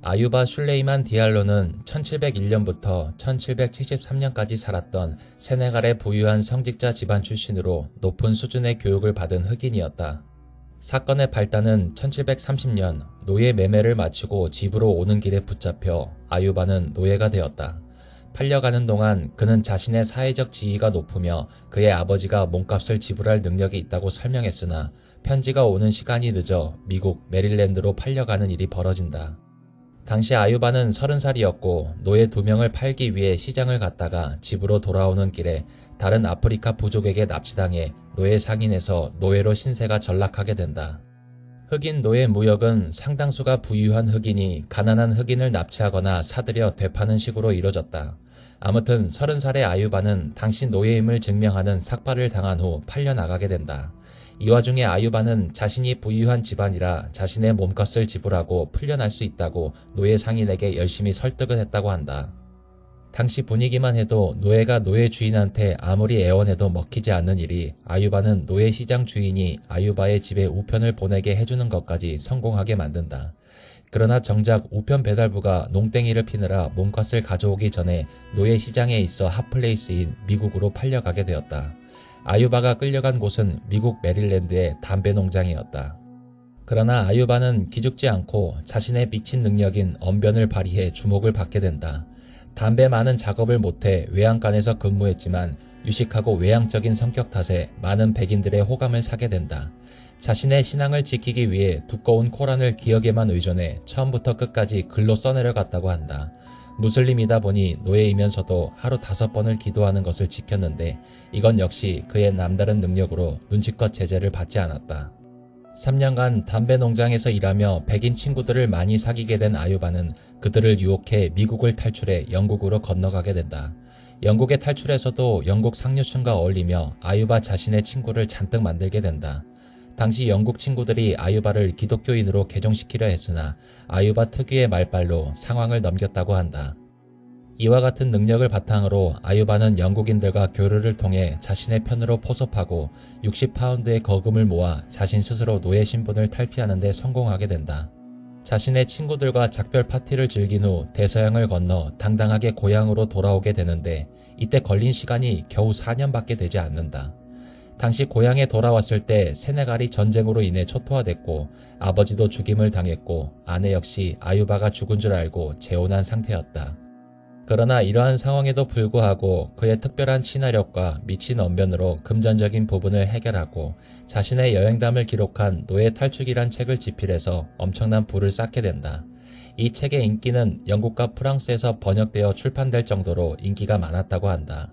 아유바 슐레이만 디알로는 1701년부터 1773년까지 살았던 세네갈의 부유한 성직자 집안 출신으로 높은 수준의 교육을 받은 흑인이었다. 사건의 발단은 1730년 노예 매매를 마치고 집으로 오는 길에 붙잡혀 아유바는 노예가 되었다. 팔려가는 동안 그는 자신의 사회적 지위가 높으며 그의 아버지가 몸값을 지불할 능력이 있다고 설명했으나 편지가 오는 시간이 늦어 미국 메릴랜드로 팔려가는 일이 벌어진다. 당시 아유바는 30살이었고 노예 2명을 팔기 위해 시장을 갔다가 집으로 돌아오는 길에 다른 아프리카 부족에게 납치당해 노예 상인에서 노예로 신세가 전락하게 된다. 흑인 노예 무역은 상당수가 부유한 흑인이 가난한 흑인을 납치하거나 사들여 되파는 식으로 이뤄졌다. 아무튼 30살의 아유바는 당시 노예임을 증명하는 삭발을 당한 후 팔려나가게 된다. 이 와중에 아유바는 자신이 부유한 집안이라 자신의 몸값을 지불하고 풀려날 수 있다고 노예 상인에게 열심히 설득을 했다고 한다. 당시 분위기만 해도 노예가 노예 주인한테 아무리 애원해도 먹히지 않는 일이 아유바는 노예 시장 주인이 아유바의 집에 우편을 보내게 해주는 것까지 성공하게 만든다. 그러나 정작 우편 배달부가 농땡이를 피느라 몸값을 가져오기 전에 노예 시장에 있어 핫플레이스인 미국으로 팔려가게 되었다. 아유바가 끌려간 곳은 미국 메릴랜드의 담배 농장이었다. 그러나 아유바는 기죽지 않고 자신의 미친 능력인 언변을 발휘해 주목을 받게 된다. 담배 많은 작업을 못해 외양간에서 근무했지만 유식하고 외향적인 성격 탓에 많은 백인들의 호감을 사게 된다. 자신의 신앙을 지키기 위해 두꺼운 코란을 기억에만 의존해 처음부터 끝까지 글로 써내려갔다고 한다. 무슬림이다 보니 노예이면서도 하루 5번을 기도하는 것을 지켰는데 이건 역시 그의 남다른 능력으로 눈치껏 제재를 받지 않았다. 3년간 담배 농장에서 일하며 백인 친구들을 많이 사귀게 된 아유바는 그들을 유혹해 미국을 탈출해 영국으로 건너가게 된다. 영국에 탈출해서도 영국 상류층과 어울리며 아유바 자신의 친구를 잔뜩 만들게 된다. 당시 영국 친구들이 아유바를 기독교인으로 개종시키려 했으나 아유바 특유의 말발로 상황을 넘겼다고 한다. 이와 같은 능력을 바탕으로 아유바는 영국인들과 교류를 통해 자신의 편으로 포섭하고 60파운드의 거금을 모아 자신 스스로 노예 신분을 탈피하는 데 성공하게 된다. 자신의 친구들과 작별 파티를 즐긴 후 대서양을 건너 당당하게 고향으로 돌아오게 되는데 이때 걸린 시간이 겨우 4년밖에 되지 않는다. 당시 고향에 돌아왔을 때 세네갈이 전쟁으로 인해 초토화됐고 아버지도 죽임을 당했고 아내 역시 아유바가 죽은 줄 알고 재혼한 상태였다. 그러나 이러한 상황에도 불구하고 그의 특별한 친화력과 미친 언변으로 금전적인 부분을 해결하고 자신의 여행담을 기록한 노예 탈출기란 책을 집필해서 엄청난 부를 쌓게 된다. 이 책의 인기는 영국과 프랑스에서 번역되어 출판될 정도로 인기가 많았다고 한다.